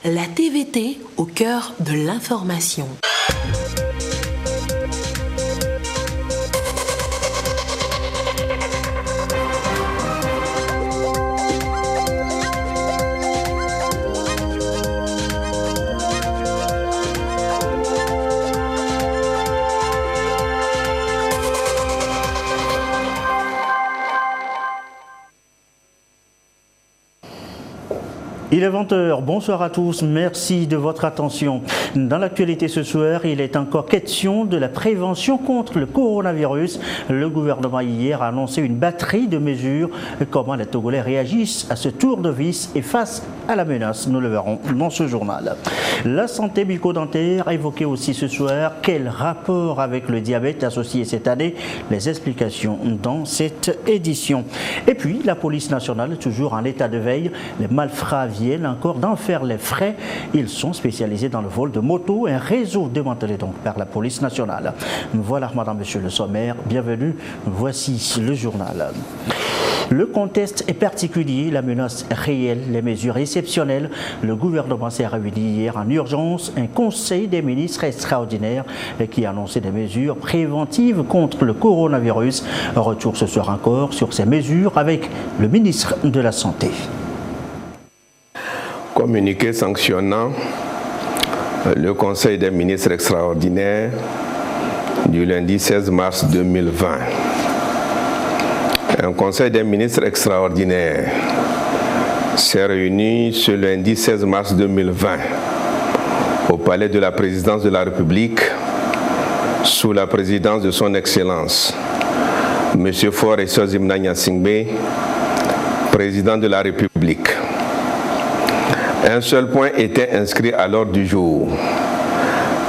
La TVT au cœur de l'information. Il est 20h, bonsoir à tous, merci de votre attention. Dans l'actualité ce soir, il est encore question de la prévention contre le coronavirus. Le gouvernement hier a annoncé une batterie de mesures. Comment les Togolais réagissent à ce tour de vis et face à la menace, nous le verrons dans ce journal. La santé bucco-dentaire évoquée aussi ce soir. Quel rapport avec le diabète associé cette année? Les explications dans cette édition. Et puis la police nationale, toujours en état de veille, les malfrats viennent encore d'en faire les frais. Ils sont spécialisés dans le vol de motos, un réseau démantelé donc par la police nationale. Voilà, madame, monsieur le sommaire, bienvenue, voici le journal. Le contexte est particulier, la menace réelle, les mesures exceptionnelles. Le gouvernement s'est réuni hier en urgence, un conseil des ministres extraordinaire qui a annoncé des mesures préventives contre le coronavirus. Retour ce soir encore sur ces mesures avec le ministre de la Santé. Communiqué sanctionnant le Conseil des ministres extraordinaires du lundi 16 mars 2020. Un Conseil des ministres extraordinaire s'est réuni ce lundi 16 mars 2020 au palais de la présidence de la République sous la présidence de son Excellence M. Faure Essozi-Mna Gnassingbé, président de la République. Un seul point était inscrit à l'ordre du jour: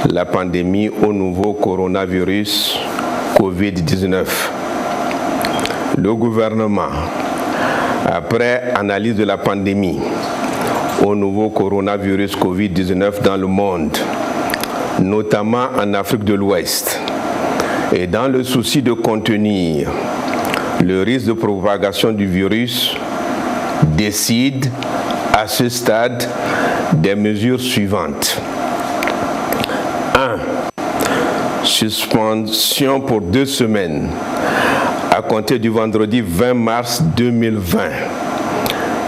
la pandémie au nouveau coronavirus Covid-19. Le gouvernement, après analyse de la pandémie au nouveau coronavirus Covid-19 dans le monde, notamment en Afrique de l'Ouest, et dans le souci de contenir le risque de propagation du virus, décide à ce stade des mesures suivantes. 1. Suspension pour 2 semaines à compter du vendredi 20 mars 2020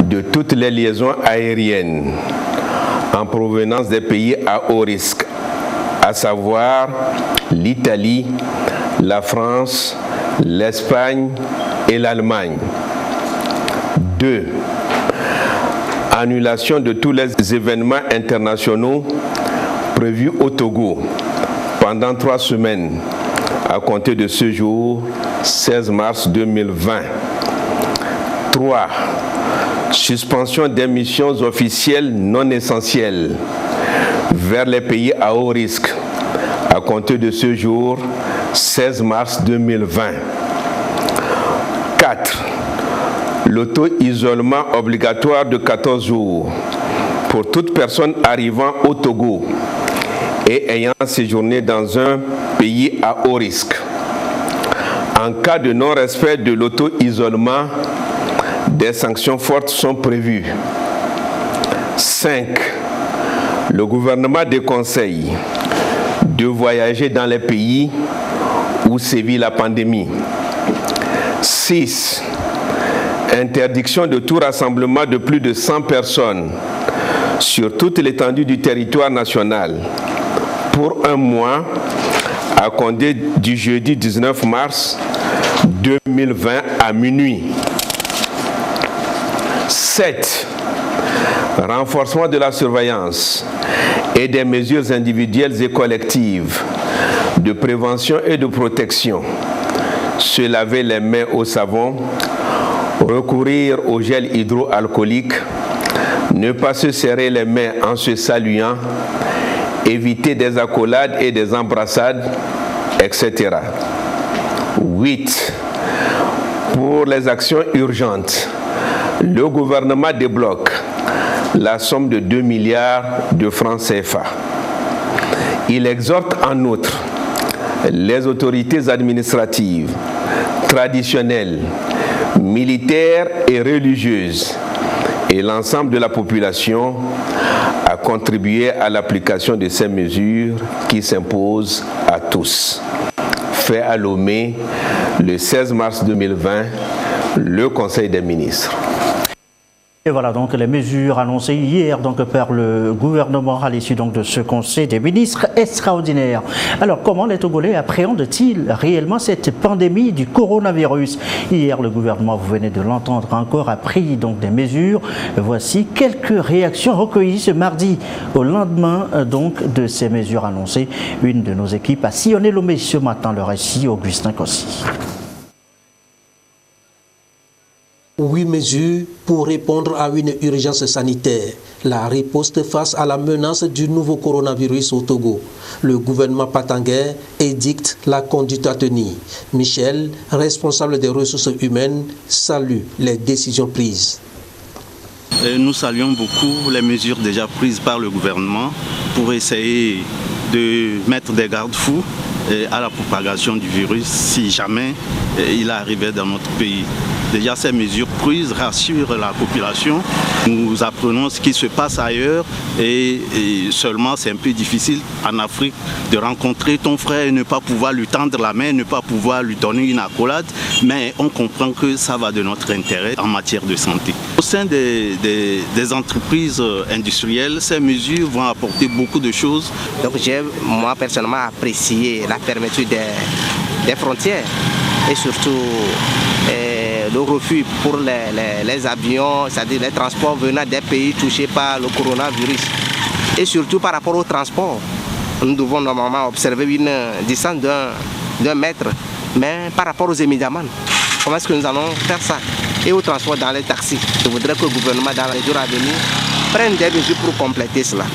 de toutes les liaisons aériennes en provenance des pays à haut risque, à savoir l'Italie, la France, l'Espagne et l'Allemagne. 2. Annulation de tous les événements internationaux prévus au Togo pendant 3 semaines à compter de ce jour, 16 mars 2020. 3. Suspension des missions officielles non essentielles vers les pays à haut risque à compter de ce jour, 16 mars 2020. 4. L'auto-isolement obligatoire de 14 jours pour toute personne arrivant au Togo et ayant séjourné dans un pays à haut risque. En cas de non-respect de l'auto-isolement, des sanctions fortes sont prévues. 5. Le gouvernement déconseille de voyager dans les pays où sévit la pandémie. 6. Interdiction de tout rassemblement de plus de 100 personnes sur toute l'étendue du territoire national pour 1 mois à compter du jeudi 19 mars 2020 à minuit. 7. Renforcement de la surveillance et des mesures individuelles et collectives de prévention et de protection. Se laver les mains au savon, recourir au gel hydroalcoolique, ne pas se serrer les mains en se saluant, éviter des accolades et des embrassades, etc. 8. Pour les actions urgentes, le gouvernement débloque la somme de 2 milliards de francs CFA. Il exhorte en outre les autorités administratives, traditionnelles, militaires et religieuses et l'ensemble de la population à à contribuer à l'application de ces mesures qui s'imposent à tous. Fait à Lomé le 16 mars 2020, le Conseil des ministres. Et voilà donc les mesures annoncées hier donc par le gouvernement à l'issue donc de ce Conseil des ministres extraordinaire. Alors comment les Togolais appréhendent-ils réellement cette pandémie du coronavirus? Hier le gouvernement, vous venez de l'entendre encore, a pris donc des mesures. Voici quelques réactions recueillies ce mardi au lendemain donc de ces mesures annoncées. Une de nos équipes a sillonné Lomé ce matin. Le récit, Augustin Kossi. 8 mesures pour répondre à une urgence sanitaire. La riposte face à la menace du nouveau coronavirus au Togo. Le gouvernement patanguais édicte la conduite à tenir. Michel, responsable des ressources humaines, salue les décisions prises. Nous saluons beaucoup les mesures déjà prises par le gouvernement pour essayer de mettre des garde-fous à la propagation du virus si jamais il arrivait dans notre pays. Déjà, ces mesures prises rassurent la population. Nous apprenons ce qui se passe ailleurs et seulement c'est un peu difficile en Afrique de rencontrer ton frère et ne pas pouvoir lui tendre la main, ne pas pouvoir lui donner une accolade, mais on comprend que ça va de notre intérêt en matière de santé. Au sein des entreprises industrielles, ces mesures vont apporter beaucoup de choses. Donc j'ai moi personnellement apprécié la fermeture des frontières et surtout le refus pour les avions, c'est-à-dire les transports venant des pays touchés par le coronavirus. Et surtout par rapport au transport, nous devons normalement observer une distance d'un mètre, mais par rapport aux médicaments, comment est-ce que nous allons faire ça? Et au transport dans les taxis, je voudrais que le gouvernement dans les jours à venir prenne des mesures pour compléter cela.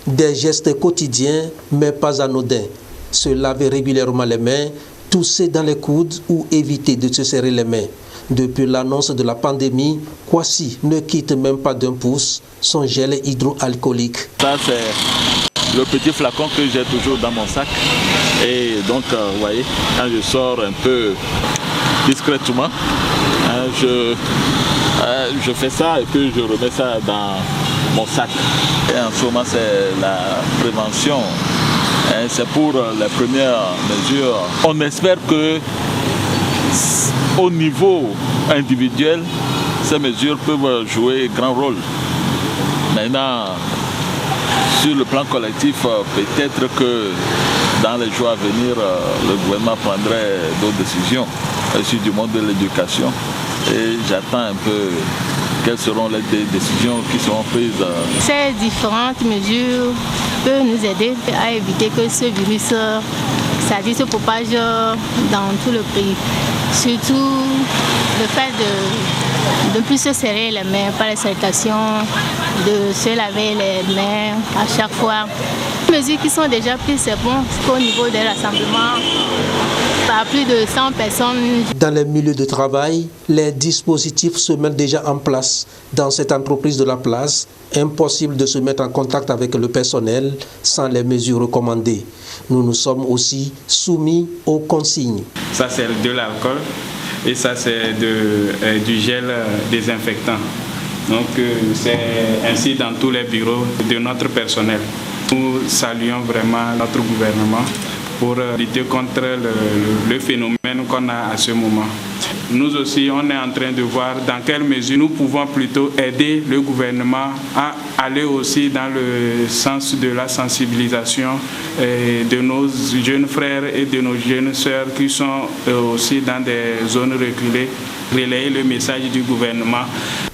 Des gestes quotidiens, mais pas anodins. Se laver régulièrement les mains, tousser dans les coudes ou éviter de se serrer les mains. Depuis l'annonce de la pandémie, Kwasi ne quitte même pas d'un pouce son gel hydroalcoolique. Ça, c'est le petit flacon que j'ai toujours dans mon sac. Et donc, vous voyez, quand je sors un peu discrètement, je fais ça et puis je remets ça dans mon sac. Et en ce moment, c'est la prévention. C'est pour les premières mesures. On espère que au niveau individuel, ces mesures peuvent jouer un grand rôle. Maintenant, sur le plan collectif, peut-être que dans les jours à venir, le gouvernement prendrait d'autres décisions sur du monde de l'éducation. Et j'attends un peu quelles seront les décisions qui seront prises. Ces différentes mesures peuvent nous aider à éviter que ce virus se propage dans tout le pays. Surtout le fait de ne plus se serrer les mains par les salutations, de se laver les mains à chaque fois. Les mesures qui sont déjà prises, c'est bon qu'au niveau des rassemblements, par plus de 100 personnes. Dans les milieux de travail, les dispositifs se mettent déjà en place. Dans cette entreprise de la place, impossible de se mettre en contact avec le personnel sans les mesures recommandées. Nous nous sommes aussi soumis aux consignes. Ça c'est de l'alcool et ça c'est du gel désinfectant. Donc c'est ainsi dans tous les bureaux de notre personnel. Nous saluons vraiment notre gouvernement pour lutter contre le phénomène qu'on a à ce moment. Nous aussi, on est en train de voir dans quelle mesure nous pouvons plutôt aider le gouvernement à aller aussi dans le sens de la sensibilisation de nos jeunes frères et de nos jeunes sœurs qui sont aussi dans des zones reculées, relayer le message du gouvernement.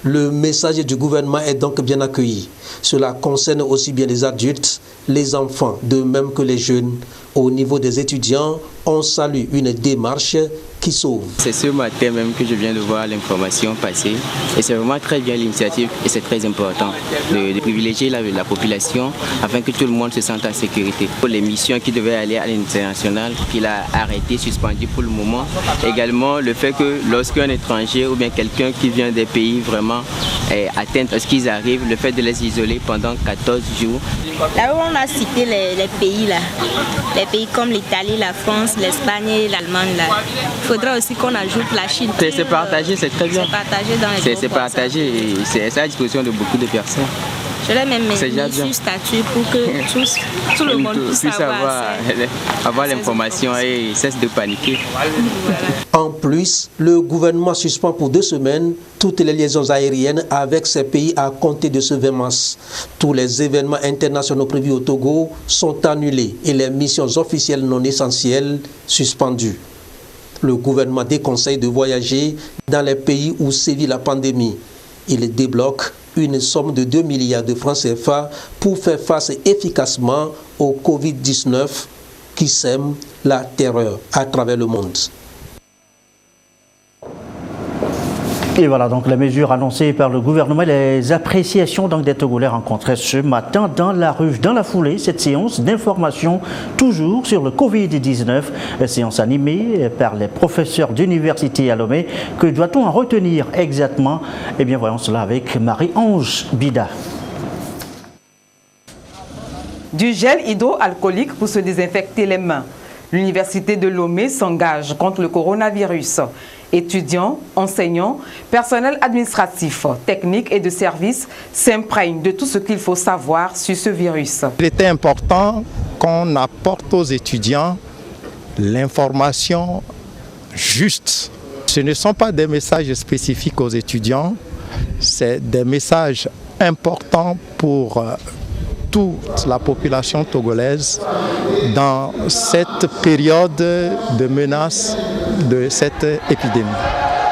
Le message du gouvernement est donc bien accueilli. Cela concerne aussi bien les adultes, les enfants, de même que les jeunes. Au niveau des étudiants, on salue une démarche qui sauve. C'est ce matin même que je viens de voir l'information passer et c'est vraiment très bien l'initiative et c'est très important de privilégier la population afin que tout le monde se sente en sécurité. Pour les missions qui devaient aller à l'international, qu'il a arrêté, suspendu pour le moment. Également le fait que lorsqu'un étranger ou bien quelqu'un qui vient des pays vraiment atteints lorsqu'ils arrivent, le fait de les isoler pendant 14 jours. Là où on a cité les pays là, les pays comme l'Italie, la France, l'Espagne et l'Allemagne là. Il faudra aussi qu'on ajoute la Chine. C'est partagé, c'est très bien. C'est partagé dans les C'est partagé et c'est à la disposition de beaucoup de personnes. Je l'ai même mis sur statut pour que tout le monde puisse avoir l'information et cesse de paniquer. Voilà. En plus, le gouvernement suspend pour 2 semaines toutes les liaisons aériennes avec ces pays à compter de ce 20 mars. Tous les événements internationaux prévus au Togo sont annulés et les missions officielles non essentielles suspendues. Le gouvernement déconseille de voyager dans les pays où sévit la pandémie. Il débloque une somme de 2 milliards de francs CFA pour faire face efficacement au Covid-19 qui sème la terreur à travers le monde. Et voilà donc les mesures annoncées par le gouvernement, les appréciations donc des Togolais rencontrés ce matin dans la rue. Dans la foulée, cette séance d'information toujours sur le Covid-19, séance animée par les professeurs d'université à Lomé. Que doit-on en retenir exactement? Eh bien voyons cela avec Marie-Ange Bida. Du gel hydroalcoolique pour se désinfecter les mains. L'université de Lomé s'engage contre le coronavirus. Étudiants, enseignants, personnel administratif, technique et de service s'imprègnent de tout ce qu'il faut savoir sur ce virus. Il était important qu'on apporte aux étudiants l'information juste. Ce ne sont pas des messages spécifiques aux étudiants, c'est des messages importants pour toute la population togolaise dans cette période de menace de cette épidémie.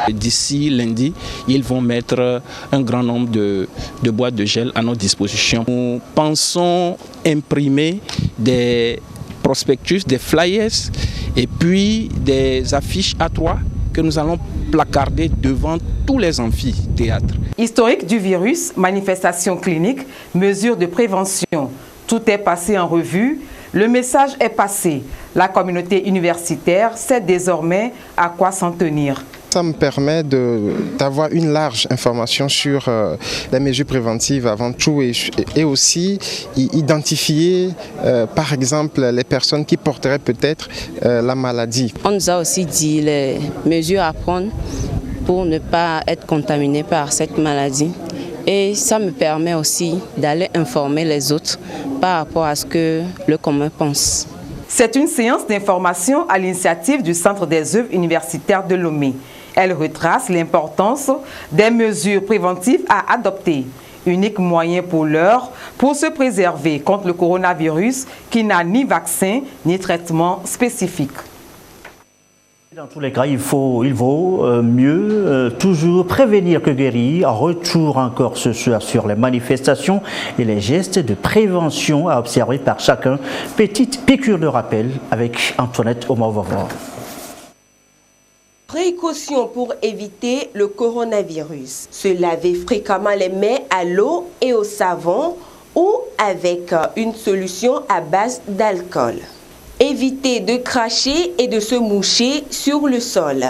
D'ici lundi, ils vont mettre un grand nombre de boîtes de gel à notre disposition. Nous pensons imprimer des prospectus, des flyers et puis des affiches A3 que nous allons placarder devant tous les amphithéâtres. Historique du virus, manifestations cliniques, mesures de prévention. Tout est passé en revue. Le message est passé. La communauté universitaire sait désormais à quoi s'en tenir. Ça me permet d'avoir une large information sur les mesures préventives avant tout et aussi identifier par exemple les personnes qui porteraient peut-être la maladie. On nous a aussi dit les mesures à prendre pour ne pas être contaminé par cette maladie. Et ça me permet aussi d'aller informer les autres par rapport à ce que le commun pense. C'est une séance d'information à l'initiative du Centre des œuvres universitaires de Lomé. Elle retrace l'importance des mesures préventives à adopter. Unique moyen pour l'heure pour se préserver contre le coronavirus qui n'a ni vaccin ni traitement spécifique. Dans tous les cas, il vaut mieux toujours prévenir que guérir. Retour encore ce soir sur les manifestations et les gestes de prévention à observer par chacun. Petite piqûre de rappel avec Antoinette Omar-Vavor. Précautions pour éviter le coronavirus. Se laver fréquemment les mains à l'eau et au savon ou avec une solution à base d'alcool. Éviter de cracher et de se moucher sur le sol.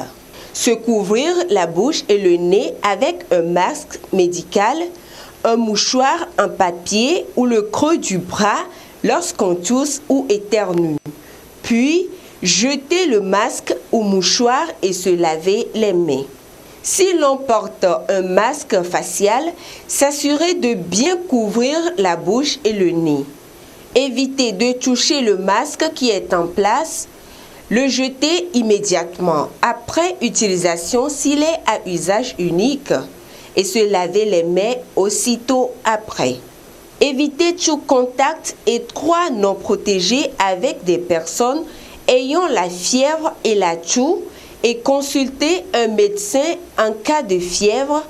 Se couvrir la bouche et le nez avec un masque médical, un mouchoir en papier ou le creux du bras lorsqu'on tousse ou éternue. Puis, jeter le masque ou mouchoir et se laver les mains. Si l'on porte un masque facial, s'assurer de bien couvrir la bouche et le nez. Éviter de toucher le masque qui est en place, le jeter immédiatement après utilisation s'il est à usage unique et se laver les mains aussitôt après. Éviter tout contact étroit non protégé avec des personnes ayant la fièvre et la toux et consulter un médecin en cas de fièvre,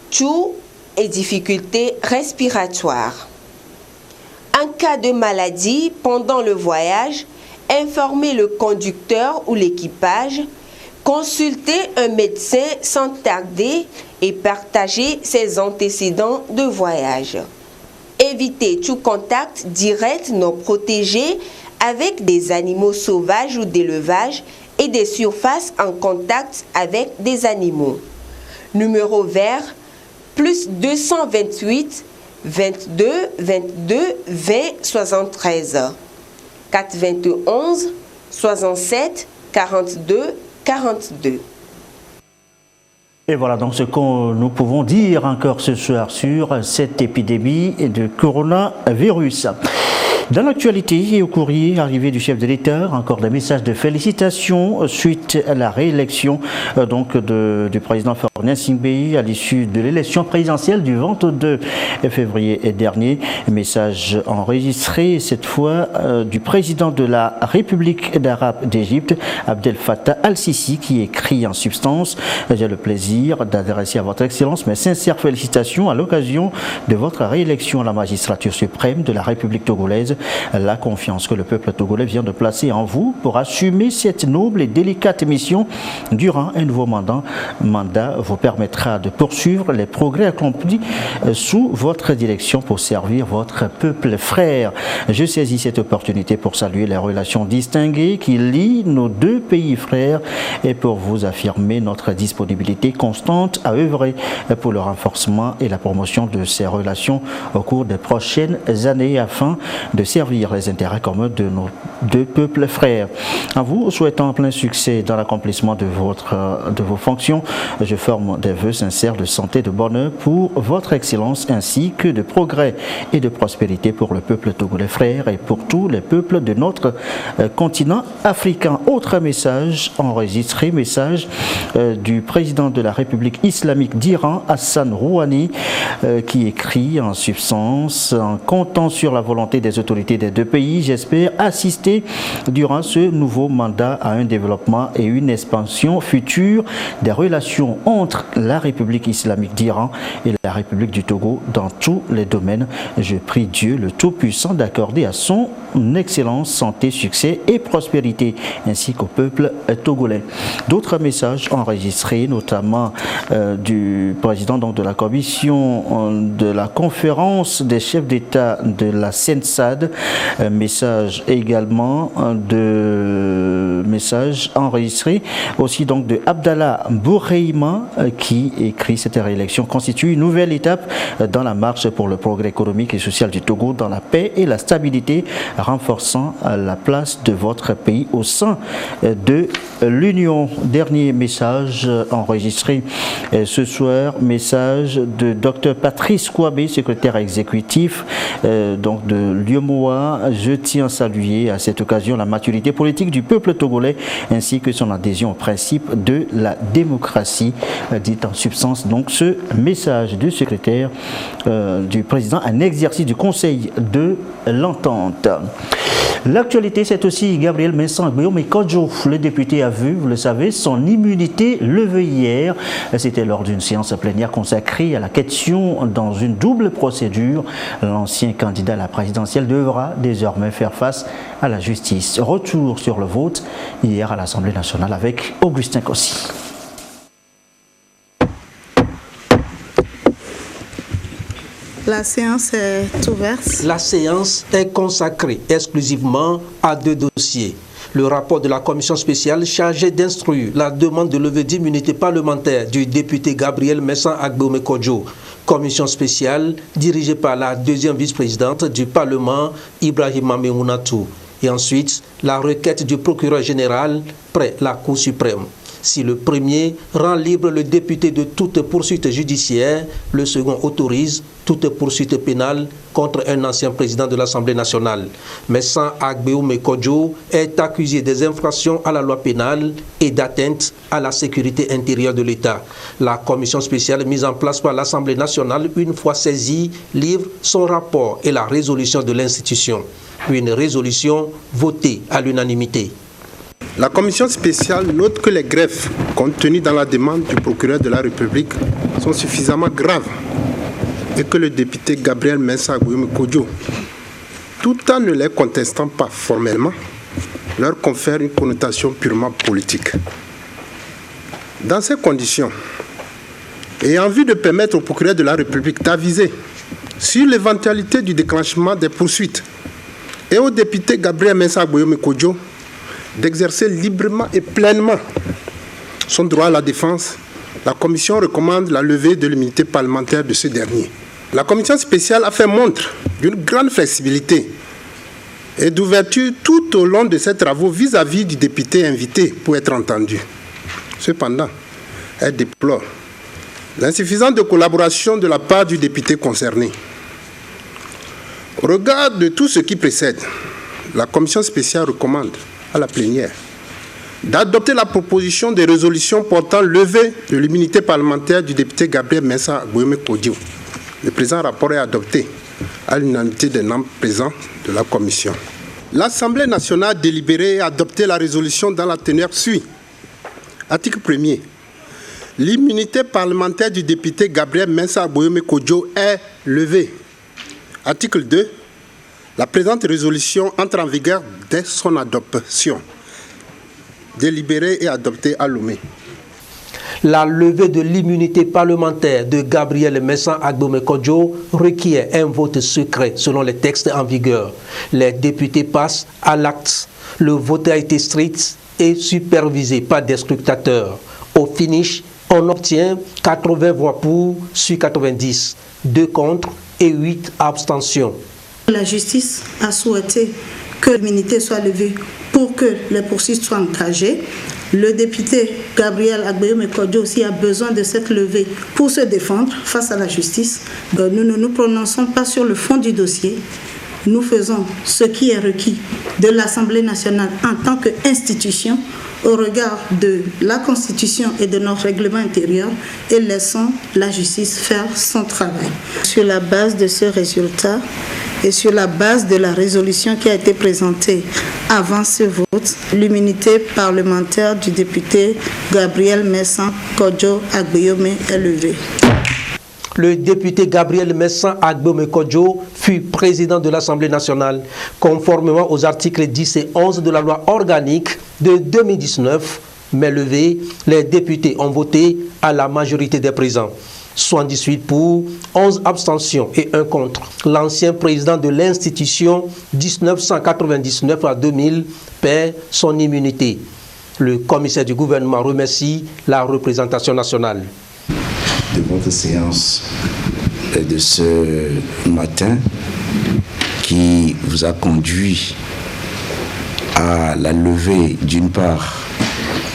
toux et difficultés respiratoires. En cas de maladie pendant le voyage, informer le conducteur ou l'équipage, consulter un médecin sans tarder et partager ses antécédents de voyage. Éviter tout contact direct non protégé avec des animaux sauvages ou d'élevage et des surfaces en contact avec des animaux. Numéro vert, plus 228 22 22 20 73 421 67 42 42. Et voilà donc ce que nous pouvons dire encore ce soir sur cette épidémie de coronavirus. Dans l'actualité et au courrier arrivé du chef de l'État, encore des messages de félicitations suite à la réélection du président Faure Gnassingbé à l'issue de l'élection présidentielle du 22 février dernier. Message enregistré cette fois du président de la République arabe d'Égypte, Abdel Fattah al-Sisi, qui écrit en substance: j'ai le plaisir d'adresser à votre Excellence mes sincères félicitations à l'occasion de votre réélection à la magistrature suprême de la République togolaise. La confiance que le peuple togolais vient de placer en vous pour assumer cette noble et délicate mission durant un nouveau mandat vous permettra de poursuivre les progrès accomplis sous votre direction pour servir votre peuple frère. Je saisis cette opportunité pour saluer les relations distinguées qui lient nos deux pays frères et pour vous affirmer notre disponibilité constante à œuvrer pour le renforcement et la promotion de ces relations au cours des prochaines années afin de servir les intérêts communs de nos deux peuples frères. En vous souhaitant plein succès dans l'accomplissement de vos fonctions, je forme des vœux sincères de santé et de bonheur pour votre Excellence ainsi que de progrès et de prospérité pour le peuple togolais frère et pour tous les peuples de notre continent africain. Autre message enregistré, message du président de la République islamique d'Iran, Hassan Rouhani, qui écrit en substance: en comptant sur la volonté des autorités des deux pays, j'espère assister durant ce nouveau mandat à un développement et une expansion future des relations entre la République islamique d'Iran et la République du Togo dans tous les domaines. Je prie Dieu le Tout-Puissant d'accorder à son Excellence santé, succès et prospérité ainsi qu'au peuple togolais. D'autres messages enregistrés, notamment du président de la commission de la conférence des chefs d'État de la CENSAD, message également message enregistré aussi donc de Abdallah Bourreima qui écrit: cette réélection constitue une nouvelle étape dans la marche pour le progrès économique et social du Togo dans la paix et la stabilité, renforçant la place de votre pays au sein de l'Union. Dernier message enregistré ce soir, message de Dr Patrice Kouabé, secrétaire exécutif de l'UEMOA. Je tiens à saluer à cette occasion la maturité politique du peuple togolais ainsi que son adhésion au principe de la démocratie, dit en substance donc ce message du secrétaire du président en exercice du Conseil de l'Entente. L'actualité, c'est aussi Gabriel Mensah-Agbeomekodjo. Le député a vu, vous le savez, son immunité levée hier. C'était lors d'une séance plénière consacrée à la question dans une double procédure. L'ancien candidat à la présidentielle devra désormais faire face à la justice. Retour sur le vote hier à l'Assemblée nationale avec Augustin Kossi. La séance est ouverte. La séance est consacrée exclusivement à deux dossiers. Le rapport de la commission spéciale chargée d'instruire la demande de levée d'immunité parlementaire du député Gabriel Mensah-Agbeomekodjo. Commission spéciale dirigée par la deuxième vice-présidente du Parlement, Ibrahima Memounatou. Et ensuite, la requête du procureur général près la Cour suprême. Si le premier rend libre le député de toute poursuite judiciaire, le second autorise toute poursuite pénale contre un ancien président de l'Assemblée nationale. Mensah-Agbeomekodjo est accusé des infractions à la loi pénale et d'atteinte à la sécurité intérieure de l'État. La commission spéciale mise en place par l'Assemblée nationale, une fois saisie, livre son rapport et la résolution de l'institution. Une résolution votée à l'unanimité. La commission spéciale note que les greffes contenues dans la demande du procureur de la République sont suffisamment graves et que le député Gabriel Mensah-Agbeomekodjo, tout en ne les contestant pas formellement, leur confère une connotation purement politique. Dans ces conditions, et en vue de permettre au procureur de la République d'aviser sur l'éventualité du déclenchement des poursuites et au député Gabriel Mensah-Agbeomekodjo d'exercer librement et pleinement son droit à la défense, la Commission recommande la levée de l'immunité parlementaire de ce dernier. La Commission spéciale a fait montre d'une grande flexibilité et d'ouverture tout au long de ses travaux vis-à-vis du député invité pour être entendu. Cependant, elle déplore L'insuffisance de collaboration de la part du député concerné. Au regard de tout ce qui précède, la commission spéciale recommande à la plénière d'adopter la proposition de résolution portant levée de l'immunité parlementaire du député Gabriel Mensa Agboyome Kodjo. Le présent rapport est adopté à l'unanimité des membres présents de la commission. L'Assemblée nationale a délibéré et adopté la résolution dans la teneur suit. Article 1er. L'immunité parlementaire du député Gabriel Mensa Agboyome Kodjo est levée. Article 2. La présente résolution entre en vigueur dès son adoption. Délibérée et adoptée à Lomé. La levée de l'immunité parlementaire de Gabriel Mensa Agboyome Kodjo requiert un vote secret selon les textes en vigueur. Les députés passent à l'acte. Le vote a été strict et supervisé par des scrutateurs. Au finish, on obtient 80 voix pour sur 90, 2 contre et 8 abstentions. La justice a souhaité que l'immunité soit levée pour que les poursuites soient engagées. Le député Gabriel Agboyome Kodjo aussi a besoin de cette levée pour se défendre face à la justice. Nous ne nous prononçons pas sur le fond du dossier. Nous faisons ce qui est requis de l'Assemblée nationale en tant qu'institution au regard de la Constitution et de notre règlement intérieur et laissons la justice faire son travail. Sur la base de ce résultat et sur la base de la résolution qui a été présentée avant ce vote, l'immunité parlementaire du député Gabriel Mensa Kodjo Agboyome est levée. Le député Gabriel Mensa Agboyome Kodjo fut président de l'Assemblée nationale conformément aux articles 10 et 11 de la loi organique de 2019. Mais levé, les députés ont voté à la majorité des présents. 78 pour, 11 abstentions et 1 contre. L'ancien président de l'institution 1999 à 2000 perd son immunité. Le commissaire du gouvernement remercie la représentation nationale. De votre séance de ce matin qui vous a conduit à la levée d'une part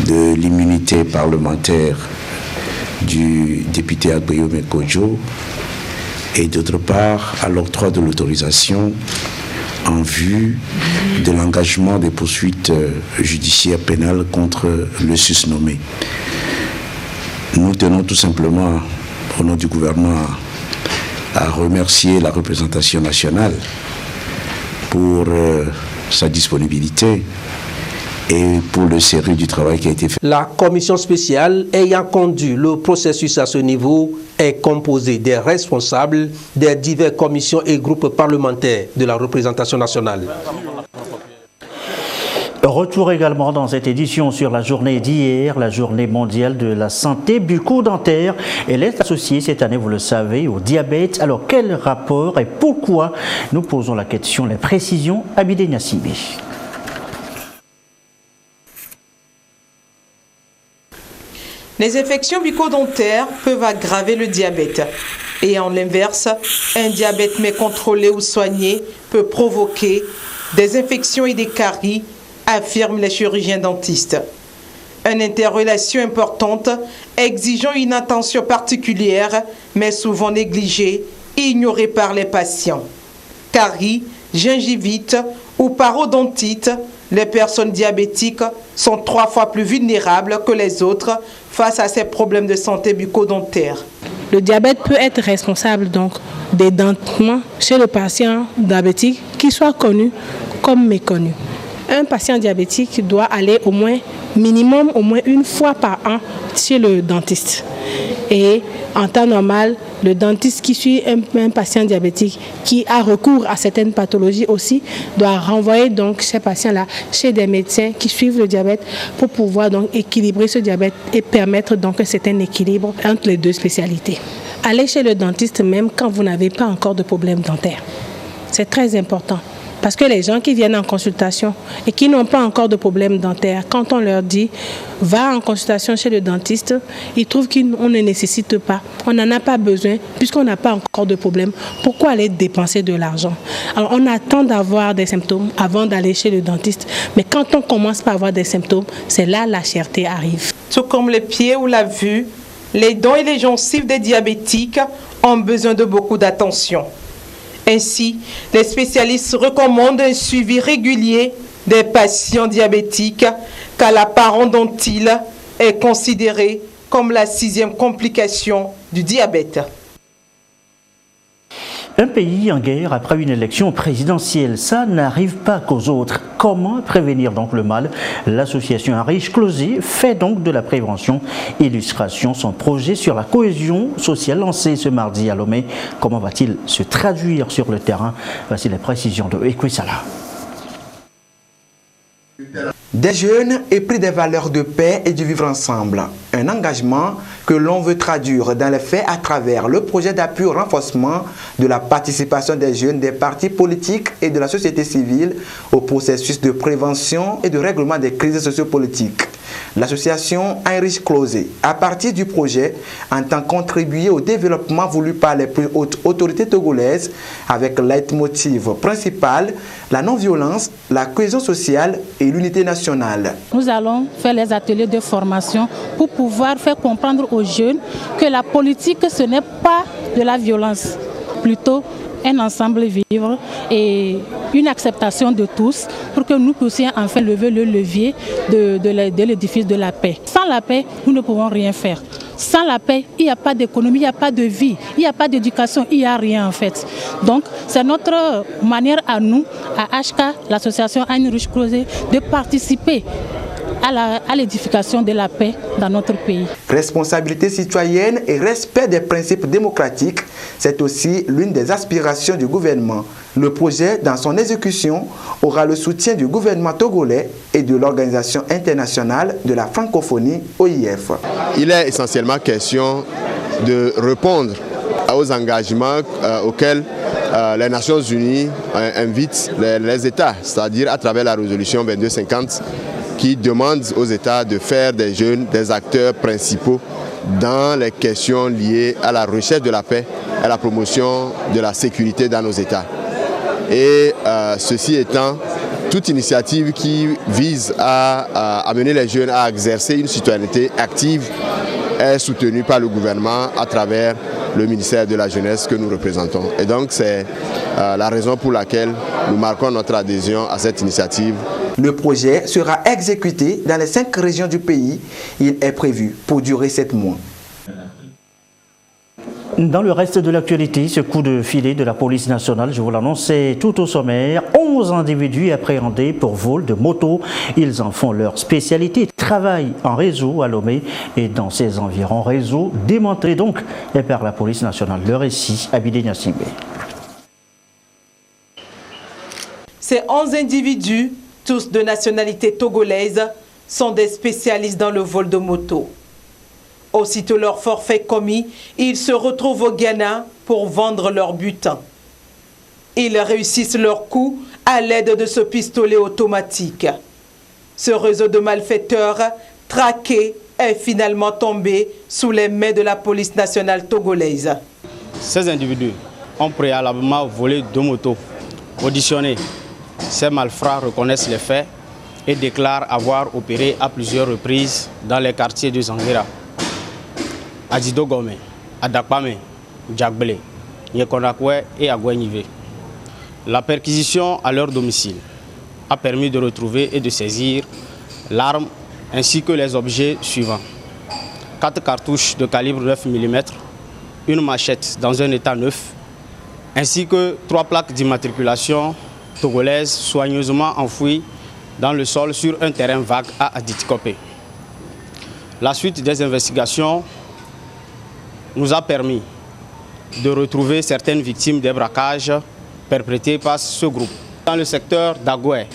de l'immunité parlementaire du député Agboyome Kodjo et d'autre part à l'octroi de l'autorisation en vue de l'engagement des poursuites judiciaires pénales contre le susnommé. Nous tenons tout simplement, au nom du gouvernement, à remercier la représentation nationale pour sa disponibilité et pour le sérieux du travail qui a été fait. La commission spéciale ayant conduit le processus à ce niveau est composée des responsables des diverses commissions et groupes parlementaires de la représentation nationale. Retour également dans cette édition sur la journée d'hier, la journée mondiale de la santé bucco-dentaire. Elle est associée cette année, vous le savez, au diabète. Alors quel rapport et pourquoi? Nous posons la question, les précisions, Abidé Nassibé. Les infections bucco-dentaires peuvent aggraver le diabète. Et en l'inverse, un diabète mal contrôlé ou soigné peut provoquer des infections et des caries, affirment les chirurgiens dentistes. Une interrelation importante exigeant une attention particulière, mais souvent négligée et ignorée par les patients. Caries, gingivite ou parodontite, les personnes diabétiques sont 3 fois plus vulnérables que les autres face à ces problèmes de santé bucco-dentaire. Le diabète peut être responsable donc d'édentement chez le patient diabétique, qu'il soit connu comme méconnu. Un patient diabétique doit aller au moins, minimum, au moins 1 fois par an chez le dentiste. Et en temps normal, le dentiste qui suit un patient diabétique qui a recours à certaines pathologies aussi doit renvoyer donc ces patients-là chez des médecins qui suivent le diabète pour pouvoir donc équilibrer ce diabète et permettre donc un certain équilibre entre les deux spécialités. Allez chez le dentiste même quand vous n'avez pas encore de problème dentaire. C'est très important. Parce que les gens qui viennent en consultation et qui n'ont pas encore de problème dentaire, quand on leur dit « va en consultation chez le dentiste », ils trouvent qu'on ne nécessite pas, on n'en a pas besoin puisqu'on n'a pas encore de problème. Pourquoi aller dépenser de l'argent? Alors on attend d'avoir des symptômes avant d'aller chez le dentiste, mais quand on commence par avoir des symptômes, c'est là la cherté arrive. Tout comme les pieds ou la vue, Les dents et les gencives des diabétiques ont besoin de beaucoup d'attention. Ainsi, les spécialistes recommandent un suivi régulier des patients diabétiques car la parodontite est considérée comme la 6e complication du diabète. Un pays en guerre après une élection présidentielle, ça n'arrive pas qu'aux autres. Comment prévenir donc le mal? L'association Arish Closé fait donc de la prévention. Illustration, son projet sur la cohésion sociale lancé ce mardi à Lomé. Comment va-t-il se traduire sur le terrain? Voici les précisions de Ekwesala. Des jeunes épris des valeurs de paix et du vivre ensemble. Un engagement que l'on veut traduire dans les faits à travers le projet d'appui au renforcement de la participation des jeunes, des partis politiques et de la société civile au processus de prévention et de règlement des crises sociopolitiques. L'association Arish Closé, à partir du projet, entend contribuer au développement voulu par les plus hautes autorités togolaises avec leitmotiv principal, la non-violence, la cohésion sociale et l'unité nationale. Nous allons faire les ateliers de formation pour pouvoir faire comprendre aux jeunes que la politique, ce n'est pas de la violence, plutôt un ensemble vivre et une acceptation de tous pour que nous puissions enfin lever le levier de l'édifice de la paix. Sans la paix, nous ne pouvons rien faire. Sans la paix, il n'y a pas d'économie, il n'y a pas de vie, il n'y a pas d'éducation, il n'y a rien en fait. Donc c'est notre manière à nous, à HK, l'association Arish Closé, de participer à l'édification de la paix dans notre pays. Responsabilité citoyenne et respect des principes démocratiques, c'est aussi l'une des aspirations du gouvernement. Le projet, dans son exécution, aura le soutien du gouvernement togolais et de l'Organisation internationale de la francophonie, OIF. Il est essentiellement question de répondre aux engagements auxquels les Nations Unies invitent les États, c'est-à-dire à travers la résolution 2250 qui demande aux États de faire des jeunes des acteurs principaux dans les questions liées à la recherche de la paix et à la promotion de la sécurité dans nos États. Et ceci étant, toute initiative qui vise à amener les jeunes à exercer une citoyenneté active est soutenue par le gouvernement à travers le ministère de la Jeunesse que nous représentons. Et donc c'est la raison pour laquelle nous marquons notre adhésion à cette initiative. Le projet sera exécuté dans les 5 régions du pays. Il est prévu pour durer 7 mois. Dans le reste de l'actualité, ce coup de filet de la police nationale, je vous l'annonçais tout au sommaire, 11 individus appréhendés pour vol de moto. Ils en font leur spécialité, travaillent en réseau à Lomé et dans ses environs, réseau démantelé donc par la police nationale. Le récit, Abidé Niasimbe. Ces 11 individus, tous de nationalité togolaise, sont des spécialistes dans le vol de moto. Aussitôt leur forfait commis, ils se retrouvent au Ghana pour vendre leur butin. Ils réussissent leur coup à l'aide de ce pistolet automatique. Ce réseau de malfaiteurs traqué est finalement tombé sous les mains de la police nationale togolaise. Ces individus ont préalablement volé 2 motos. Auditionnés, ces malfrats reconnaissent les faits et déclarent avoir opéré à plusieurs reprises dans les quartiers de Zanguera, Adidogome, Adakpame, Djagbele, Nyekonakwe et Agouenive. La perquisition à leur domicile a permis de retrouver et de saisir l'arme ainsi que les objets suivants. 4 cartouches de calibre 9 mm, une machette dans un état neuf, ainsi que 3 plaques d'immatriculation togolaises soigneusement enfouies dans le sol sur un terrain vague à Aditikope. La suite des investigations nous a permis de retrouver certaines victimes des braquages perpétrés par ce groupe. Dans le secteur d'Agoué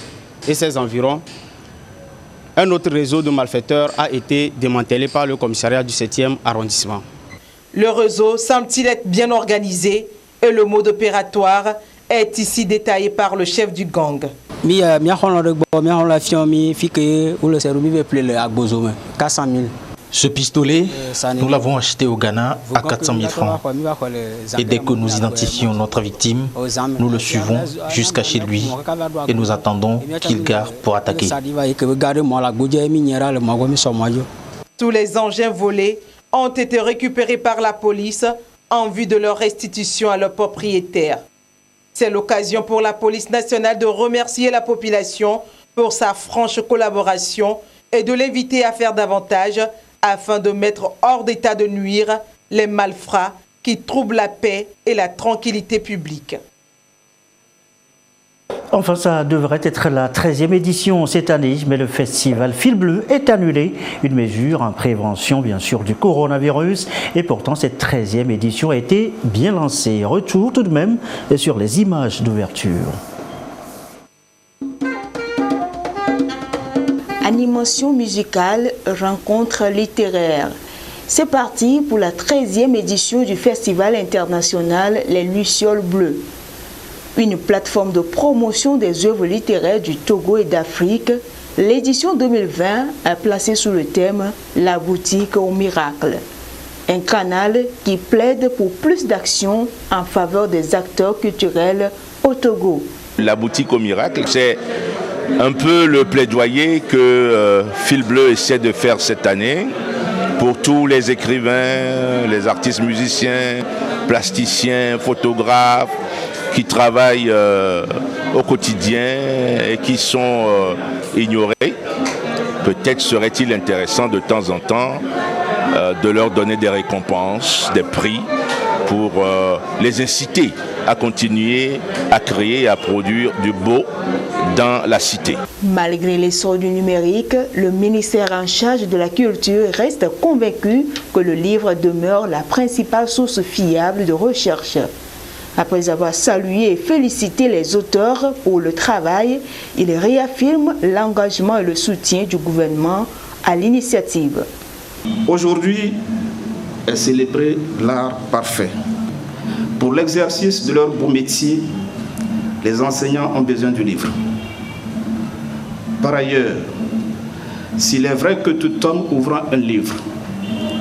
et ses environs, un autre réseau de malfaiteurs a été démantelé par le commissariat du 7e arrondissement. Le réseau semble-t-il être bien organisé et le mode opératoire est ici détaillé par le chef du gang. Ce pistolet, nous l'avons acheté au Ghana à 400 000 francs. Et dès que nous identifions notre victime, nous le suivons jusqu'à chez lui et nous attendons qu'il gare pour attaquer. Tous les engins volés ont été récupérés par la police en vue de leur restitution à leurs propriétaires. C'est l'occasion pour la police nationale de remercier la population pour sa franche collaboration et de l'inviter à faire davantage afin de mettre hors d'état de nuire les malfrats qui troublent la paix et la tranquillité publique. Enfin, ça devrait être la 13e édition cette année, mais le festival Fil Bleu est annulé. Une mesure en prévention, bien sûr, du coronavirus. Et pourtant, cette 13e édition a été bien lancée. Retour tout de même sur les images d'ouverture. Animation musicale, rencontre littéraire. C'est parti pour la 13e édition du Festival international Les Lucioles Bleues. Une plateforme de promotion des œuvres littéraires du Togo et d'Afrique, l'édition 2020 a placé sous le thème « La boutique au miracle ». Un canal qui plaide pour plus d'action en faveur des acteurs culturels au Togo. La boutique au miracle, c'est un peu le plaidoyer que Fil Bleu essaie de faire cette année pour tous les écrivains, les artistes musiciens, plasticiens, photographes, qui travaillent au quotidien et qui sont ignorés. Peut-être serait-il intéressant de temps en temps de leur donner des récompenses, des prix, pour les inciter à continuer à créer et à produire du beau dans la cité. Malgré l'essor du numérique, le ministère en charge de la culture reste convaincu que le livre demeure la principale source fiable de recherche. Après avoir salué et félicité les auteurs pour le travail, il réaffirme l'engagement et le soutien du gouvernement à l'initiative. Aujourd'hui est célébré l'art parfait. Pour l'exercice de leur beau métier, les enseignants ont besoin du livre. Par ailleurs, s'il est vrai que tout homme ouvrant un livre,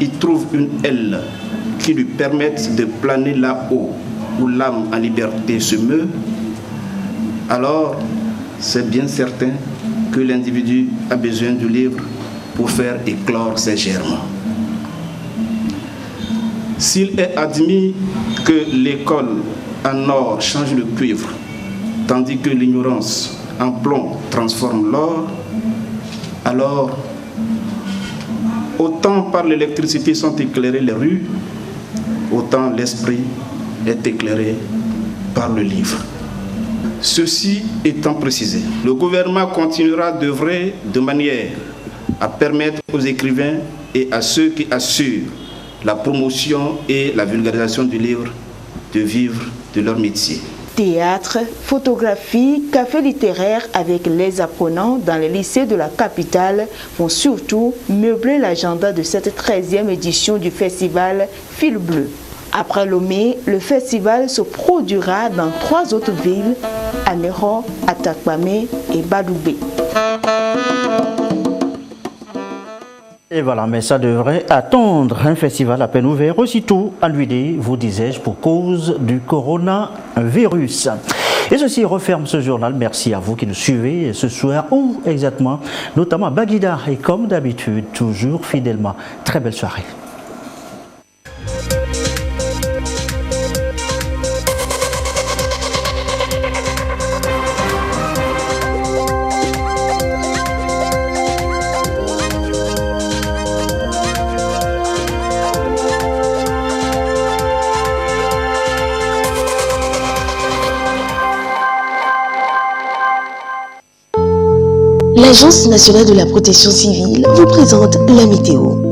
il trouve une aile qui lui permette de planer là-haut où l'âme en liberté se meut, alors c'est bien certain que l'individu a besoin du livre pour faire éclore ses germes. S'il est admis que l'école en or change le cuivre, tandis que l'ignorance en plomb transforme l'or, alors autant par l'électricité sont éclairées les rues, autant l'esprit est éclairé par le livre. Ceci étant précisé, le gouvernement continuera d'œuvrer de manière à permettre aux écrivains et à ceux qui assurent la promotion et la vulgarisation du livre de vivre de leur métier. Théâtre, photographie, café littéraire avec les apprenants dans les lycées de la capitale vont surtout meubler l'agenda de cette 13e édition du festival Fil Bleu. Après Lomé, le festival se produira dans 3 autres villes, Anéro, Atakpamé et Badoubé. Et voilà, mais ça devrait attendre un festival à peine ouvert, aussitôt annulé, vous disais-je, pour cause du coronavirus. Et ceci referme ce journal. Merci à vous qui nous suivez ce soir, ou exactement, notamment à Baguida, et comme d'habitude, toujours fidèlement. Très belle soirée. L'Agence nationale de la protection civile vous présente la météo.